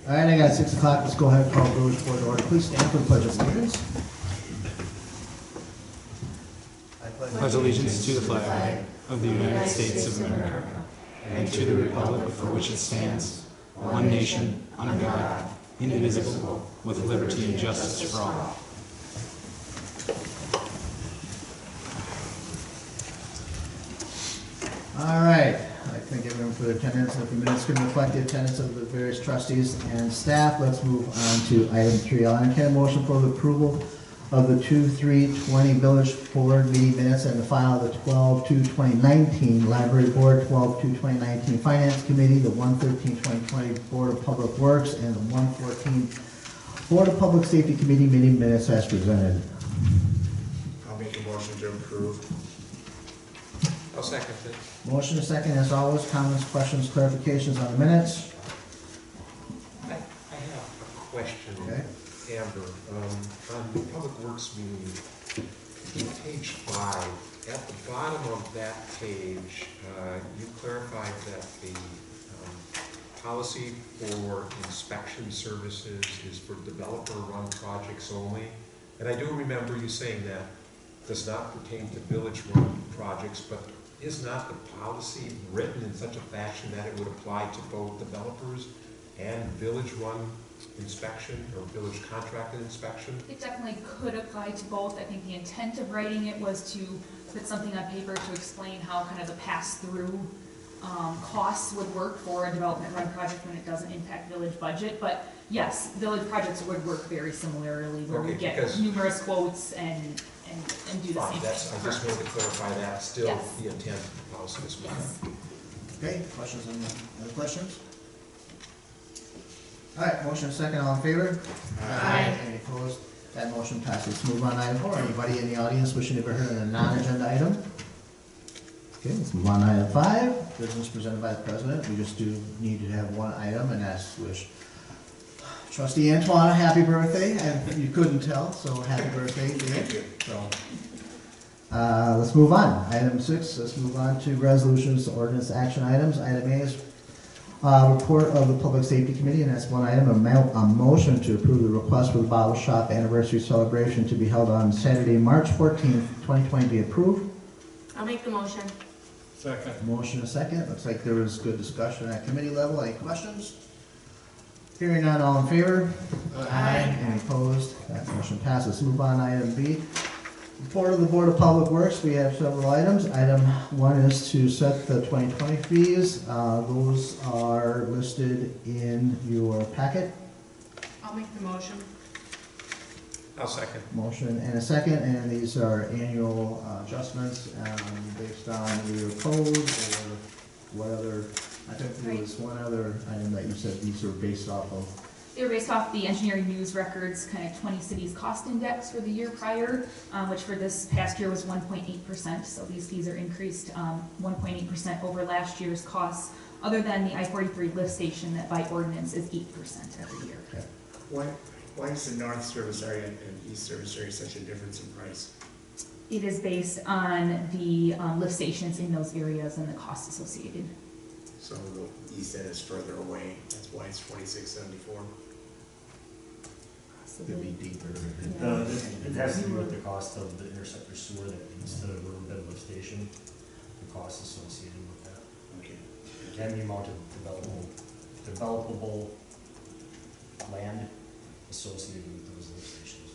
All right, I got 6 o'clock. Let's go ahead and call village board to order. Please stand for the pledge of allegiance. Pledge allegiance to the flag of the United States of America and to the republic for which it stands, one nation, under God, indivisible, with liberty and justice for all. All right, I'd like to thank everyone for their attendance. If the minutes can reflect the attendance of the various trustees and staff, let's move on to item 3. I'll entertain a motion for the approval of the 2/3/20 village board meeting minutes and the file of the 12/2/2019 library board, 12/2/2019 finance committee, the 1/13/2020 board of public works, and the 1/14 board of public safety committee meeting minutes as presented. I'll make a motion to approve. I'll second it. Motion is second, as always. Comments, questions, clarifications on the minutes? I have a question, Okay. Amber. On the Public Works meeting, in page 5, at the bottom of that page, you clarified that the policy for inspection services is for developer-run projects only. And I do remember you saying that does not pertain to village-run projects, but is not the policy written in such a fashion that it would apply to both developers and village-run inspection or village contracted inspection? It definitely could apply to both. I think the intent of writing it was to put something on paper to explain how kind of the pass-through costs would work for a development-run project when it doesn't impact village budget. But yes, village projects would work very similarly, where we get numerous quotes and do the same thing. I just wanted to clarify that, still Yes. the intent of the policy is fine. Yes. Okay, questions on that? Other questions? All right, motion is second, all in favor? Aye. Any opposed? That motion passes. Let's move on to item 4. Anybody in the audience wishing to be heard on a non-agenda item? Okay, let's move on to item 5. Business presented by the president. We just do need to have one item, and that's wish Trustee Antoine a happy birthday. And you couldn't tell, so happy birthday to you. Thank you. So, let's move on. Item 6, let's move on to resolutions, ordinance, action items. Item A is report of the Public Safety Committee, and that's one item, a motion to approve the request for the Bottle Shop anniversary celebration to be held on Saturday, March 14th, 2020 be approved. I'll make the motion. Second. Motion a second. Looks like there was good discussion at committee level. Any questions? Hearing none, all in favor? Aye. Any opposed? That motion passes. Let's move on to item B. Report of the Board of Public Works, we have several items. Item 1 is to set the 2020 fees. Those are listed in your packet. I'll make the motion. I'll second. Motion and a second, and these are annual adjustments based on your code or what other, I think there was one other item that you said these are based off of. They were based off the Engineering News Records kind of 20 cities cost index for the year prior, which for this past year was 1.8%. So these fees are increased 1.8% over last year's costs, other than the I-43 lift station that by ordinance is 8% every year. Okay. Why is the north service area and east service area such a difference in price? It is based on the lift stations in those areas and the costs associated. So the east end is further away, that's why it's $26.74. Could be deeper. It has to do with the cost of the interceptor sewer that leads to the Riverbed lift station, the costs associated with that. Okay. And the amount of developable land associated with those lift stations.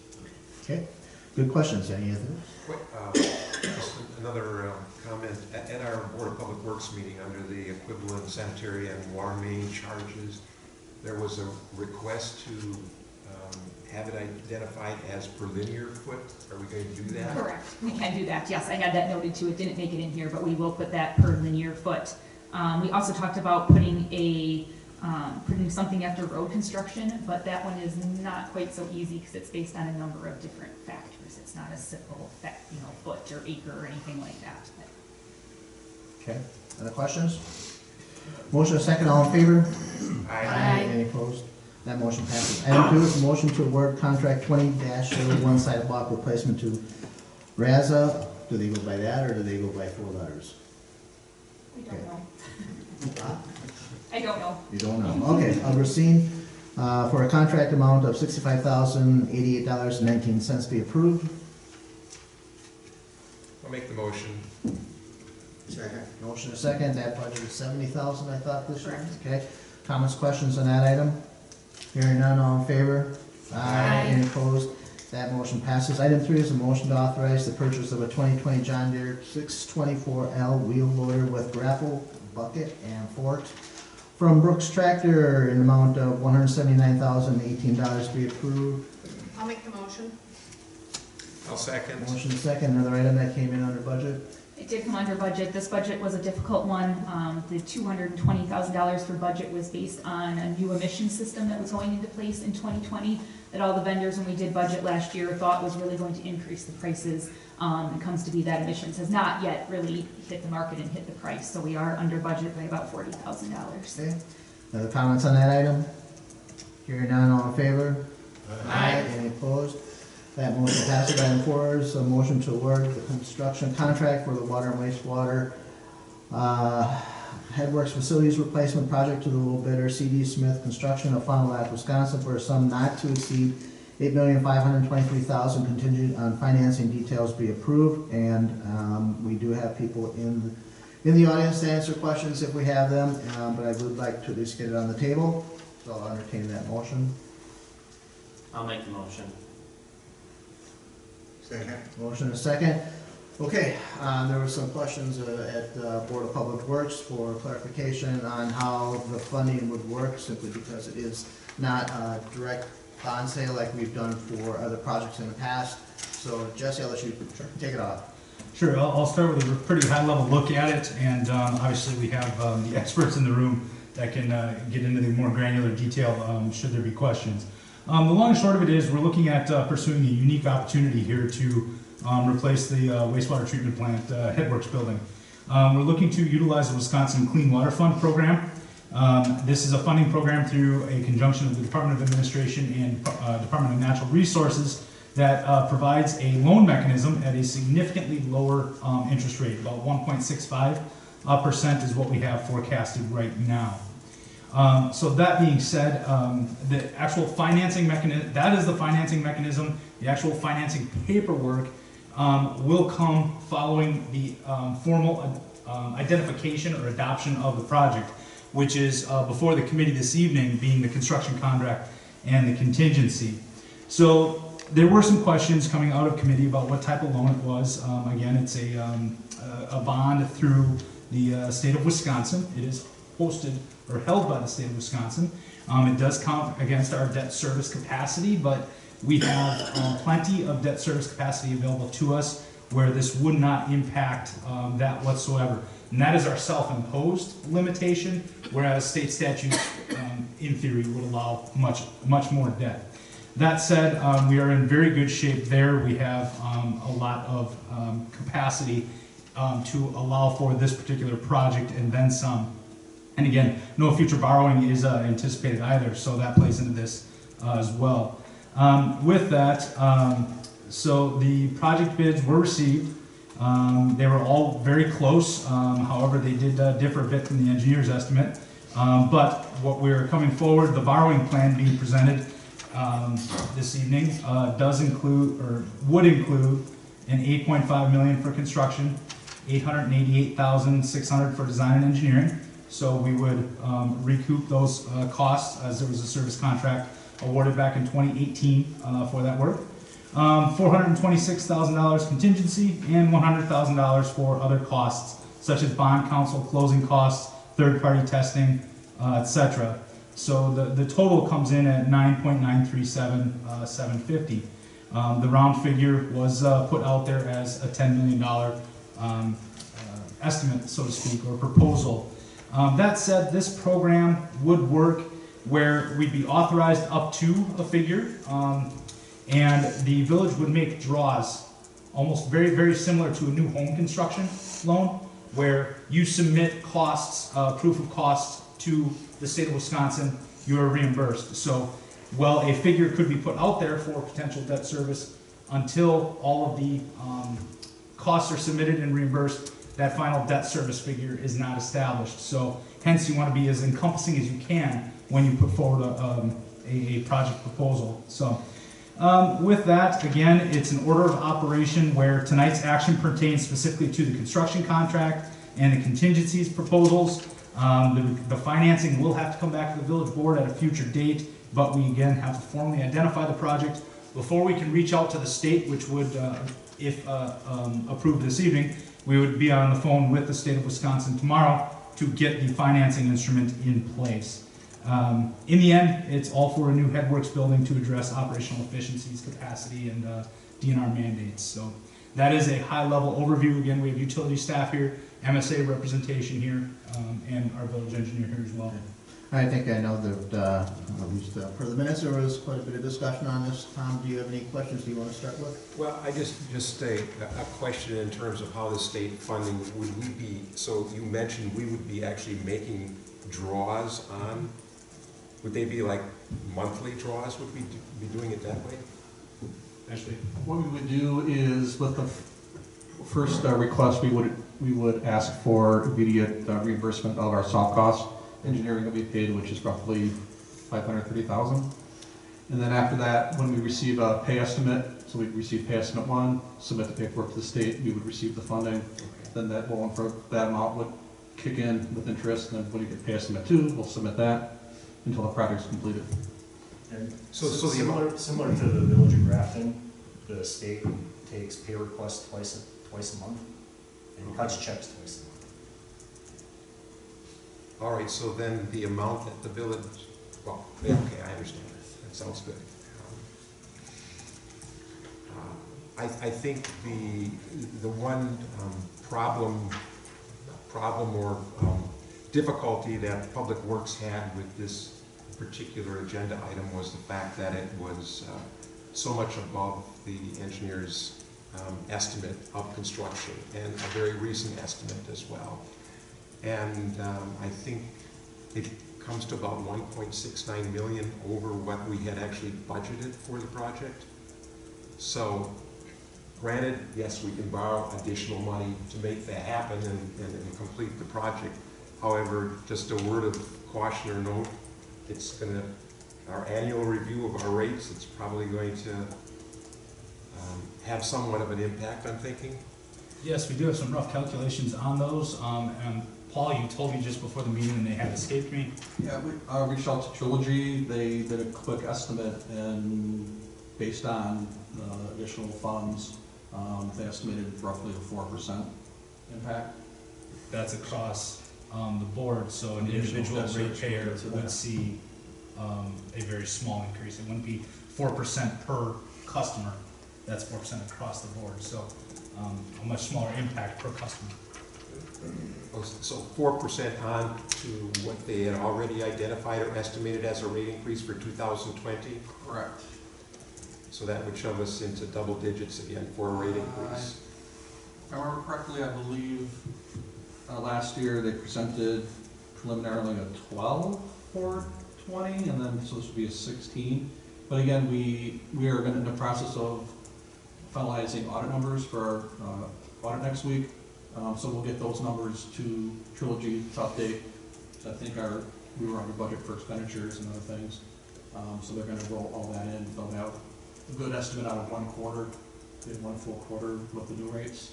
Okay, good questions. Any other? Just another comment. At our Board of Public Works meeting, under the equivalent sanitary and water main charges, there was a request to have it identified as per linear foot. Are we going to do that? Correct. We can do that. Yes, I had that noted too. It didn't make it in here, but we will put that per linear foot. We also talked about putting something after road construction, but that one is not quite so easy because it's based on a number of different factors. It's not a simple, foot or acre or anything like that. Okay, other questions? Motion a second, all in favor? Aye. Any opposed? That motion passes. Item 2 is a motion to award contract 20-01 sidewalk replacement to Raza. Do they go by that or do they go by 4 letters? I don't know. I don't know. You don't know. Okay, Racine for a contract amount of $65,088.19 be approved. I'll make the motion. Second. Motion is second, that budget is $70,000, I thought this year. Okay, comments, questions on that item? Hearing none, all in favor? Aye. Any opposed? That motion passes. Item 3 is a motion to authorize the purchase of a 2020 John Deere 624L wheel loader with grapple, bucket, and fork from Brooks Tractor in the amount of $179,018 be approved. I'll make the motion. I'll second. Motion is second, another item that came in under budget. It did come under budget. This budget was a difficult one. The $220,000 for budget was based on a new emission system that was going into place in 2020 that all the vendors, when we did budget last year, thought was really going to increase the prices. It comes to be that emissions has not yet really hit the market and hit the price, so we are under budget by about $40,000. Okay, other comments on that item? Hearing none, all in favor? Aye. Any opposed? That motion passes. Item 4 is a motion to award the construction contract for the water and wastewater Headworks Facilities Replacement Project to the low bidder C.D. Smith Construction of Fond du Lac, Wisconsin, for a sum not to exceed $8,523,000 contingent on financing details be approved. And we do have people in the audience to answer questions if we have them, but I would like to at least get it on the table, so I'll entertain that motion. I'll make the motion. Second. Motion is second. Okay, there were some questions at Board of Public Works for clarification on how the funding would work, simply because it is not a direct bond sale like we've done for other projects in the past. So Jesse, I'll let you take it off. Sure, I'll start with a pretty high-level look at it, and obviously we have the experts in the room that can get into the more granular detail should there be questions. The long and short of it is we're looking at pursuing a unique opportunity here to replace the wastewater treatment plant Headworks building. We're looking to utilize the Wisconsin Clean Water Fund program. This is a funding program through a conjunction of the Department of Administration and Department of Natural Resources that provides a loan mechanism at a significantly lower interest rate. About 1.65% is what we have forecasted right now. So that being said, the actual financing mechanism, that is the financing mechanism. The actual financing paperwork will come following the formal identification or adoption of the project, which is before the committee this evening, being the construction contract and the contingency. So there were some questions coming out of committee about what type of loan it was. Again, it's a bond through the state of Wisconsin. It is hosted or held by the state of Wisconsin. It does count against our debt service capacity, but we have plenty of debt service capacity available to us where this would not impact that whatsoever. And that is our self-imposed limitation, whereas state statutes, in theory, would allow much more debt. That said, we are in very good shape there. We have a lot of capacity to allow for this particular project and then some. And again, no future borrowing is anticipated either, so that plays into this as well. With that, so the project bids were received. They were all very close. However, they did differ a bit from the engineer's estimate. But what we're coming forward, the borrowing plan being presented this evening does include, or would include, an $8.5 million for construction, $888,600 for design and engineering. So we would recoup those costs as there was a service contract awarded back in 2018 for that work. $426,000 contingency and $100,000 for other costs such as bond counsel, closing costs, third-party testing, etc. So the total comes in at $9.937,750. The round figure was put out there as a $10 million estimate, so to speak, or proposal. That said, this program would work where we'd be authorized up to a figure, and the village would make draws almost very, very similar to a new home construction loan, where you submit costs, proof of costs to the state of Wisconsin, you are reimbursed. So, well, a figure could be put out there for potential debt service until all of the costs are submitted and reimbursed. That final debt service figure is not established. So hence you want to be as encompassing as you can when you put forward a project proposal. So with that, again, it's an order of operation where tonight's action pertains specifically to the construction contract and the contingencies proposals. The financing will have to come back to the village board at a future date, but we again have to formally identify the project before we can reach out to the state, which would, if approved this evening, we would be on the phone with the state of Wisconsin tomorrow to get the financing instrument in place. In the end, it's all for a new headworks building to address operational efficiencies, capacity, and DNR mandates. So that is a high-level overview. Again, we have utility staff here, MSA representation here, and our village engineer here as well. I think I know that, at least for the minutes, there was quite a bit of discussion on this. Tom, do you have any questions you want to start with? Well, I just a question in terms of how the state funding, would we be, so you mentioned we would be actually making draws on, would they be like monthly draws? Would we be doing it that way? Actually, What we would do is with the first request, we would ask for immediate reimbursement of our soft costs. Engineering will be paid, which is roughly $530,000. And then after that, when we receive a pay estimate, so we'd receive pay estimate 1, submit the paperwork to the state, we would receive the funding. Okay. Then that amount would kick in with interest, and then when you get pay estimate 2, we'll submit that until the project's completed. And So the amount- similar to the Village of Grafton, the state takes pay requests twice a month and cuts checks twice a month. All right, so then the amount that the village, well, yeah, okay, I understand. That sounds good. I think the one problem or difficulty that Public Works had with this particular agenda item was the fact that it was so much above the engineer's estimate of construction, and a very recent estimate as well. And I think it comes to about 1.69 million over what we had actually budgeted for the project. So granted, yes, we can borrow additional money to make that happen and complete the project. However, just a word of caution or note, it's gonna, our annual review of our rates, it's probably going to have somewhat of an impact, I'm thinking. yes, we do have some rough calculations on those. And Paul, you told me just before the meeting and they had escaped me. Yeah, we reached out to Trilogy. They did a quick estimate, and based on additional funds, they estimated roughly a 4% impact. That's across the board, so an Additional individual debt service ratepayer related to would that. see a very small increase. It wouldn't be 4% per customer. That's 4% across the board, so a much smaller impact per customer. So 4% on to what they had already identified or estimated as a rate increase for 2020? Correct. So that would shove us into double digits again for a rate increase. If I remember correctly, I believe last year they presented preliminarily a 12 for 20, and then so this would be a 16. But again, we are going in the process of finalizing audit numbers for our audit next week. So we'll get those numbers to Trilogy to update. So I think we were under budget for expenditures and other things. So they're going to roll all that in. They'll have a good estimate out of 1 quarter. They had 1 full quarter with the new rates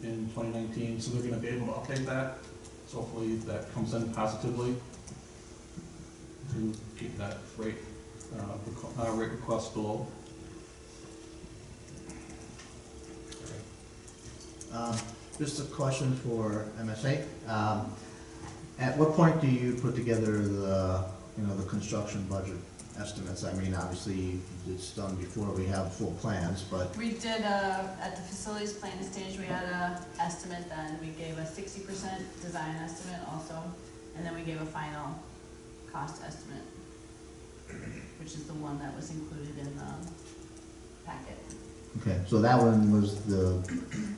in 2019. So they're going to be able to update that. So hopefully that comes in positively to keep that rate request below. Just a question for MSA. At what point do you put together the construction budget estimates? I mean, obviously, it's done before we have full plans, but We did, at the facilities planning stage, we had a estimate then. We gave a 60% design estimate also, and then we gave a final cost estimate, which is the one that was included in the packet. okay, so that one was the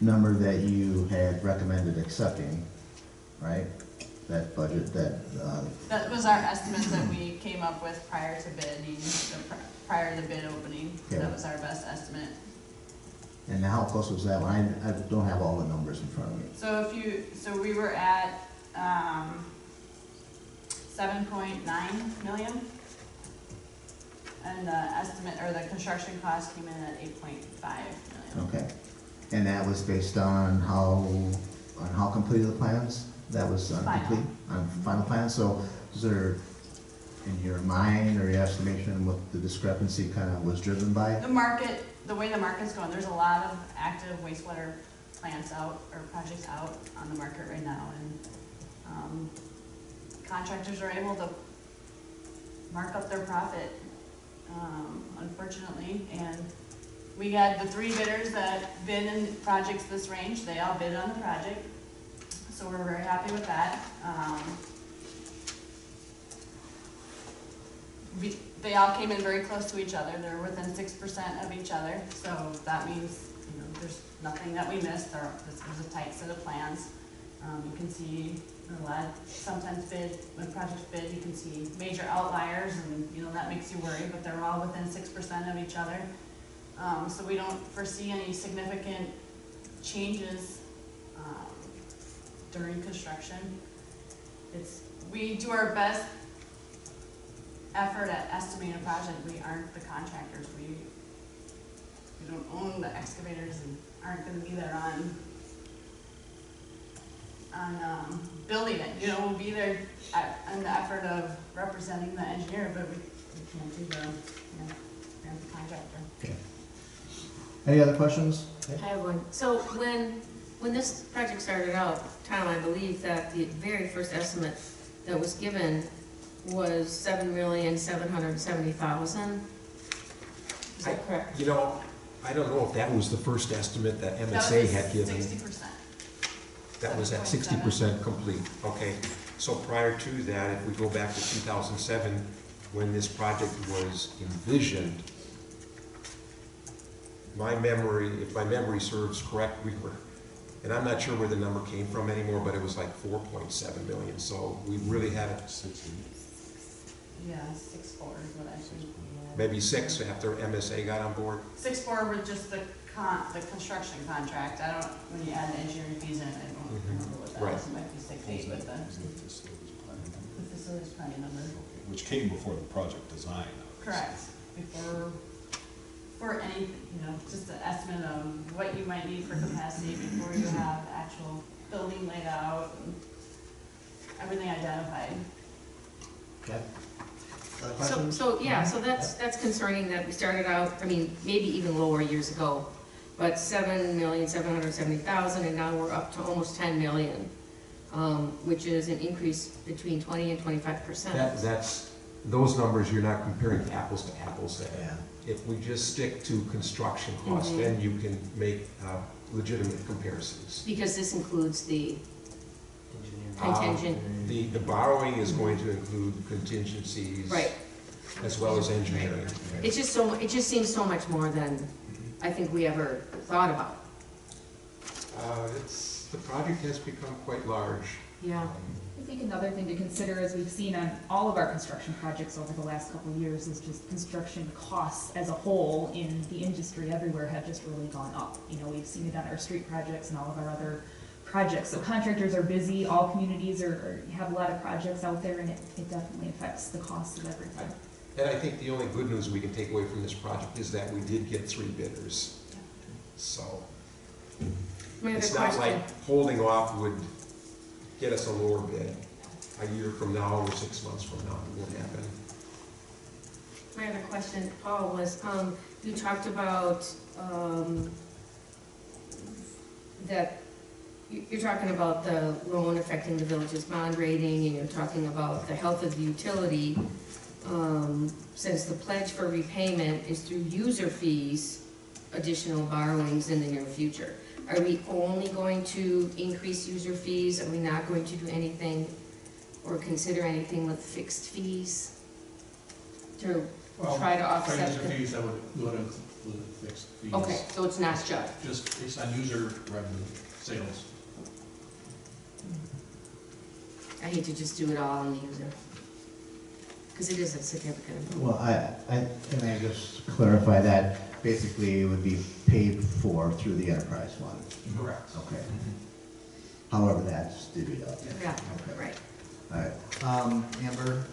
number that you had recommended accepting, right? That budget, That was our estimate that we came up with prior to bidding, prior to the bid opening. Okay. That was our best estimate. and how close was that one? I don't have all the numbers in front of me. So we were at, 7.9 million. And the estimate, or the construction cost came in at 8.5 million. Okay. And that was based on how completed the plans? That was on Final. complete, on final plans? So is there, in your mind or your estimation, what the discrepancy kind of was driven by? The market, the way the market's going, there's a lot of active wastewater plants out, or projects out on the market right now, and contractors are able to mark up their profit, unfortunately, and we had the 3 bidders that bid in projects this range, they all bid on the project, so we're very happy with that. They all came in very close to each other, they're within 6% of each other, so that means, you know, there's nothing that we missed, or this was a tight set of plans. You can see a lot, sometimes when projects bid, you can see major outliers, and, you know, that makes you worry, but they're all within 6% of each other. So we don't foresee any significant changes during construction. We do our best effort at estimating a project. We aren't the contractors. We don't own the excavators and aren't gonna be there on building it. You know, we'll be there in the effort of representing the engineer, but we can't do the, you know, we're the contractor. Okay. Any other questions? I have one. So when this project started out, Tom, I believe that the very first estimate that was given was $7,770,000. Is that correct? You know, I don't know if that was the first estimate that That MSA was had given. 60%. That was at 60% complete, okay. So prior to that, if we go back to 2007, when this project was envisioned, if my memory serves correct, we were, and I'm not sure where the number came from anymore, but it was like 4.7 million, so we really had Yeah, 6.4 is what I think. maybe 6 after MSA got on board. 6.4 with just the construction contract. I don't, when you add the engineering fees in, I don't remember what that Right. was. It might be 6.8, but the facilities planning number. Which came before the project design. Correct. For any, you know, just an estimate of what you might need for capacity before you have the actual building laid out and everything identified. Okay. Other questions? So that's concerning that we started out, I mean, maybe even lower years ago, but $7,770,000, and now we're up to almost $10 million, which is an increase between 20 and 25%. Those numbers, you're not comparing apples to apples. Yeah. If we just stick to construction costs, then you can make legitimate comparisons. Because this includes the Engineering. contingent, The borrowing is going to include contingencies. right. As well as engineering. It just seems so much more than I think we ever thought about. The project has become quite large. Yeah. I think another thing to consider, as we've seen on all of our construction projects over the last couple of years, is just construction costs as a whole in the industry everywhere have just really gone up. You know, we've seen it on our street projects and all of our other projects. So contractors are busy, all communities have a lot of projects out there, and it definitely affects the cost of everything. And I think the only good news we can take away from this project is that we did get 3 bidders. So My other it's not question, like holding off would get us a lower bid. A year from now or 6 months from now, it won't happen. my other question, Paul, was, you talked about, that you're talking about the loan affecting the village's bond rating, and you're talking about the health of the utility. Since the pledge for repayment is through user fees, additional borrowings in the near future. Are we only going to increase user fees? Are we not going to do anything or consider anything with fixed fees to try to offset User the? fees, that would include fixed fees. Okay, so it's not just. Just based on user revenue, sales. I hate to just do it all on the user, because it is a significant. Well, can I just clarify that? Basically, it would be paid for through the enterprise fund. Correct. Okay. However, that's divvied up. Yeah, Okay. right. All right. Amber,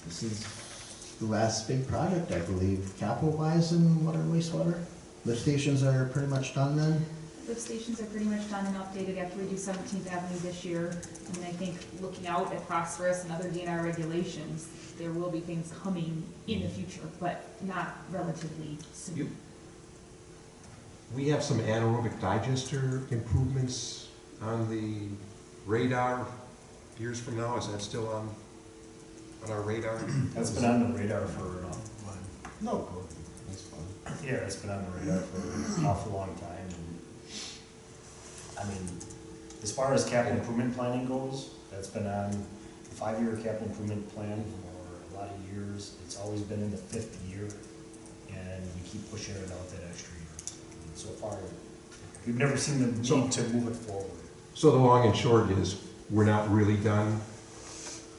this is the last big project, I believe, capital-wise in water and wastewater. Lift stations are pretty much done then. Lift stations are pretty much done and updated after we do 17th Avenue this year. And I think looking out at phosphorus and other DNR regulations, there will be things coming in the future, but not relatively soon. We have some anaerobic digester improvements on the radar years from now. Is that still on our radar? That's been on the radar for, No, that's fine. yeah, it's been on the radar for an awful long time. And I mean, as far as capital improvement planning goes, that's been on a 5-year capital improvement plan for a lot of years. It's always been in the 5th year, and we keep pushing it out that extra year. And so far, we've never seen the need to move it forward. So the long and short is, we're not really done.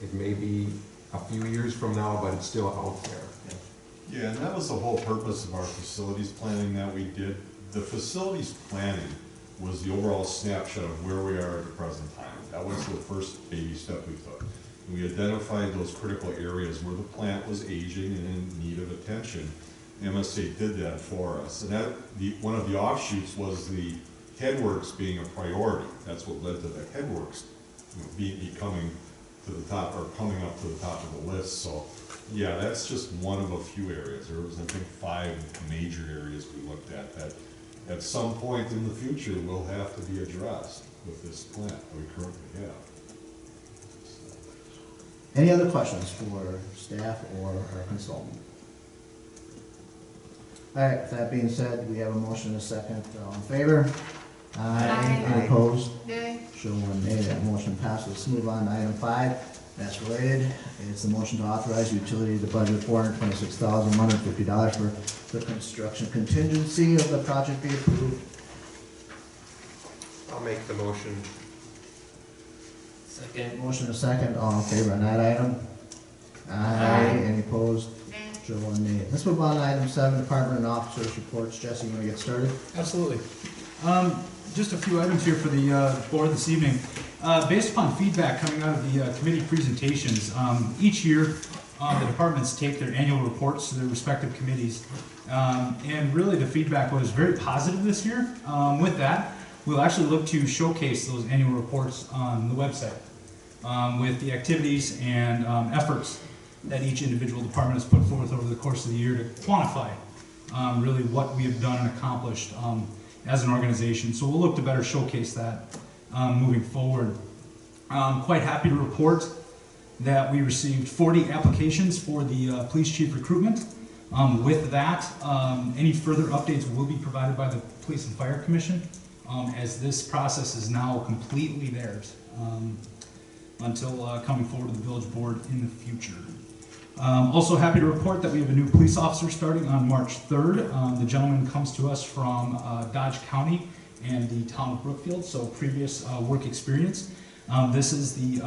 It may be a few years from now, but it's still out there. Yeah, and that was the whole purpose of our facilities planning that we did. The facilities planning was the overall snapshot of where we are at the present time. That was the first baby step we took. And we identified those critical areas where the plant was aging and in need of attention. MSA did that for us. And that, one of the offshoots was the headworks being a priority. That's what led to the headworks becoming to the top, or coming up to the top of the list. So yeah, that's just one of a few areas. There was, I think, 5 major areas we looked at that at some point in the future will have to be addressed with this plant that we currently have. Any other questions for staff or our consultant? All right, with that being said, we have a motion and a second. All in favor? Aye. Any opposed? Nay. Show one nay. That motion passes. Let's move on to item 5. That's related. It's the motion to authorize utility to budget $426,150 for the construction contingency of the project be approved. I'll make the motion. Second. Motion and a second. All in favor on that item? Aye. Any opposed? Show one nay. Let's move on to item 7, department and officers reports. Jesse, you want to get started? Absolutely. Just a few items here for the board this evening. Based upon feedback coming out of the committee presentations, each year the departments take their annual reports to their respective committees. And really the feedback was very positive this year. With that, we'll actually look to showcase those annual reports on the website with the activities and efforts that each individual department has put forth over the course of the year to quantify really what we have done and accomplished as an organization. So we'll look to better showcase that moving forward. Quite happy to report that we received 40 applications for the police chief recruitment. With that, any further updates will be provided by the Police and Fire Commission, as this process is now completely theirs until coming forward to the village board in the future. Also happy to report that we have a new police officer starting on March 3rd. The gentleman comes to us from Dodge County and the town of Brookfield, so previous work experience. This is the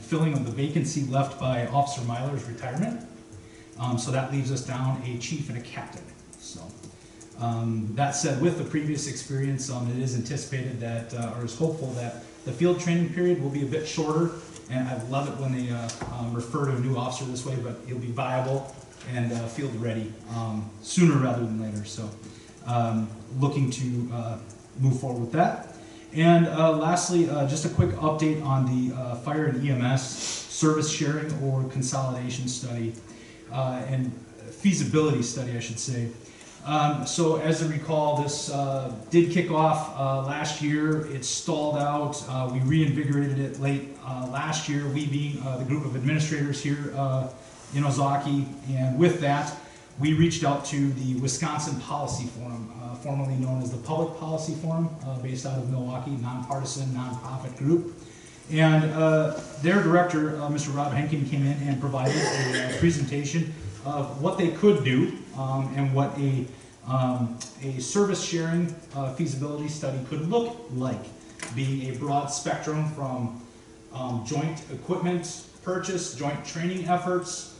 filling of the vacancy left by Officer Myler's retirement. So that leaves us down a chief and a captain. So that said, with the previous experience, it is anticipated that, or is hopeful that the field training period will be a bit shorter. And I love it when they refer to a new officer this way, but he'll be viable and field ready sooner rather than later. So looking to move forward with that. And lastly, just a quick update on the fire and EMS service sharing or consolidation study and feasibility study, I should say. So as I recall, this did kick off last year. It stalled out. We reinvigorated it late last year, we being the group of administrators here in Ozaki. And with that, we reached out to the Wisconsin Policy Forum, formerly known as the Public Policy Forum, based out of Milwaukee, nonpartisan, nonprofit group. And their director, Mr. Rob Henkin, came in and provided a presentation of what they could do and what a service sharing feasibility study could look like, being a broad spectrum from joint equipment purchase, joint training efforts,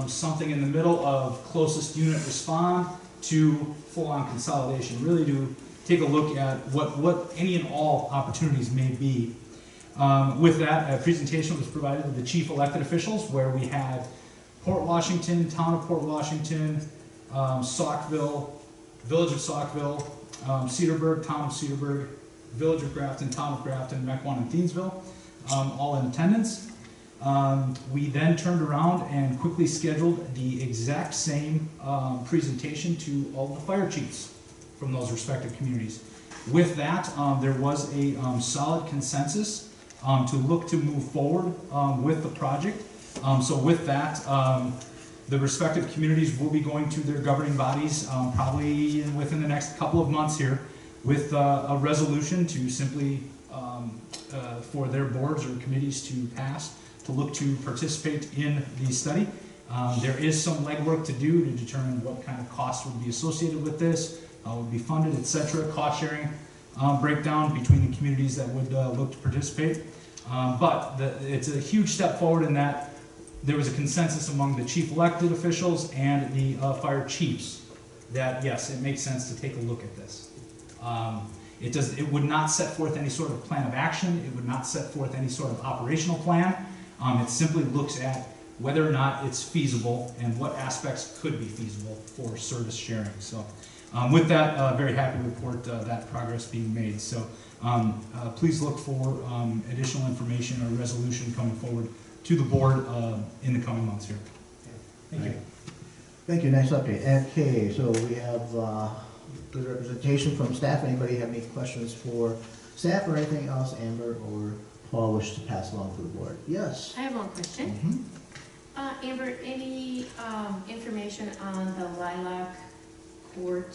something in the middle of closest unit respond to full-on consolidation, really to take a look at what any and all opportunities may be. With that, a presentation was provided to the chief elected officials where we had Port Washington, Town of Port Washington, Saukville, Village of Saukville, Cedarburg, Town of Cedarburg, Village of Grafton, Town of Grafton, Mequon, and Thiensville, all in attendance. We then turned around and quickly scheduled the exact same presentation to all the fire chiefs from those respective communities. With that, there was a solid consensus to look to move forward with the project. So with that, the respective communities will be going to their governing bodies probably within the next couple of months here with a resolution to simply, for their boards or committees to pass, to look to participate in the study. There is some legwork to do to determine what kind of costs would be associated with this, would be funded, etc. Cost sharing breakdown between the communities that would look to participate. But it's a huge step forward in that there was a consensus among the chief elected officials and the fire chiefs that yes, it makes sense to take a look at this. It would not set forth any sort of plan of action. It would not set forth any sort of operational plan. It simply looks at whether or not it's feasible and what aspects could be feasible for service sharing. So with that, very happy to report that progress being made. So please look for additional information or resolution coming forward to the board in the coming months here. Thank you. Thank you, nice update. Okay, so we have good representation from staff. Anybody have any questions for staff or anything else Amber or Paul wish to pass along to the board? Yes? I have one question. Amber, any information on the Lilac Court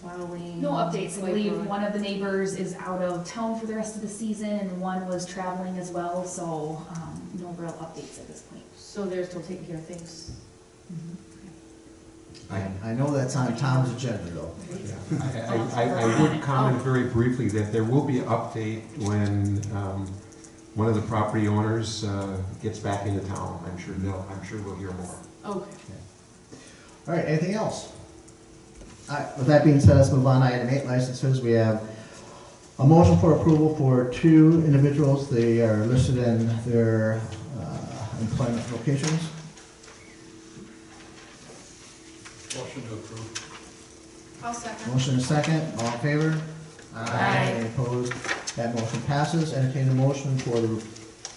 following? No updates. I believe one of the neighbors is out of town for the rest of the season, and one was traveling as well, so no real updates at this point. So they're still taking care of things? I know that's on Tom's agenda though. I would comment very briefly that there will be an update when one of the property owners gets back into town. I'm sure we'll hear more. Okay. All right, anything else? All right, with that being said, let's move on to item 8, licenses. We have a motion for approval for 2 individuals. They are listed in their employment locations. Motion to approve. I'll second. Motion is second, all in favor? Aye. Any opposed? That motion passes. Entertain a motion for the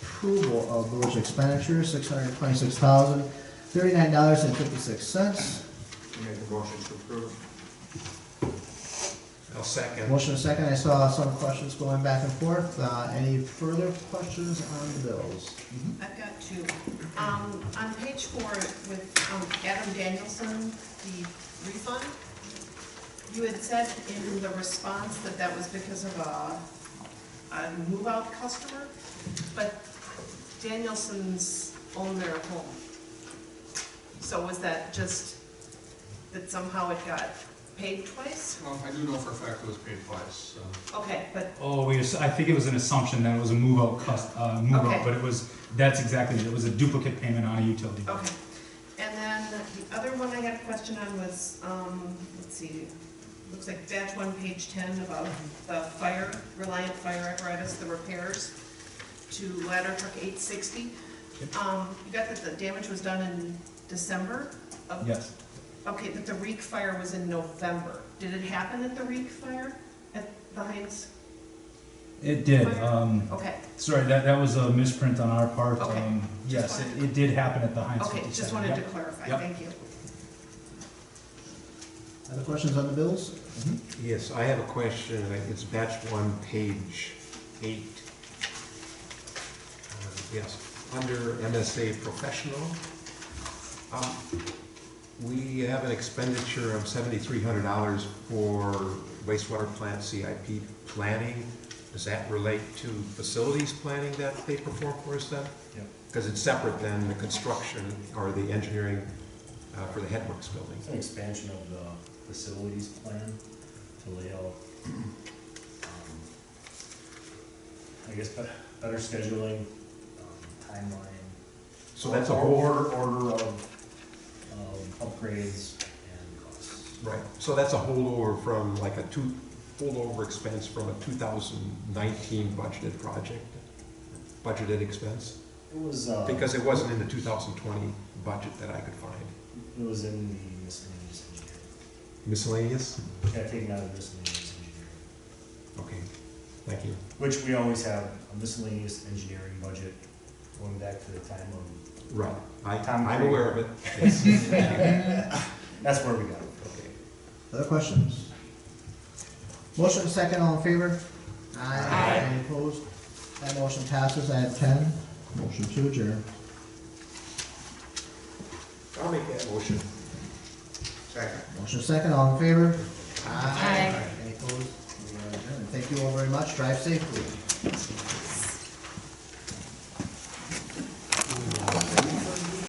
approval of village expenditures, $626,039.56. Make a motion to approve. I'll second. Motion is second. I saw some questions going back and forth. Any further questions on the bills? I've got 2. On page 4 with Adam Danielson, the refund, you had said in the response that that was because of a move-out customer, but Danielsons own their home. So was that just that somehow it got paid twice? Well, I do know for a fact it was paid twice, so. Okay, but Oh, I think it was an assumption that it was a move-out, Okay. but that's exactly it. It was a duplicate payment on a utility bill. okay. And then the other one I had a question on was, let's see, looks like batch 1, page 10, about the Reliant fire apparatus, the repairs to ladder truck 860. You got that the damage was done in December of? Yes. Okay, but the Reek fire was in November. Did it happen at the Reek fire at the Heinz? It did. Okay, Sorry, that was a misprint on our part. Okay. Yes, Just it did happen at the Heinz okay, 57. just wanted to Yep. clarify, Yep. thank you. Other questions on the bills? Yes, I have a question. It's batch 1, page 8. Yes, under MSA professional, we have an expenditure of $7,300 for wastewater plant CIP planning. Does that relate to facilities planning that they perform for us then? Yep. Because it's separate than the construction or the engineering for the Headworks building. It's an expansion of the facilities plan to lay out, I guess, better scheduling, timeline. So that's a whole, order of upgrades and costs. right, so that's a holdover from like holdover expense from a 2019 budgeted project, budgeted expense? It was, Because it wasn't in the 2020 budget that I could find. it was in the miscellaneous engineering. Miscellaneous? Got taken out of miscellaneous engineering, Okay, thank you. which we always have a miscellaneous engineering budget going back to the time of, Right. Tom I'm Cruise. aware of it. Yes. that's where we got it. Okay. Other questions? Motion second, all in favor? Aye. Any opposed? That motion passes. Item 10, motion to adjourn. I'll make that motion. Second. Motion second, all in favor? Aye. Any opposed? We are adjourned. Thank you all very much. Drive safely.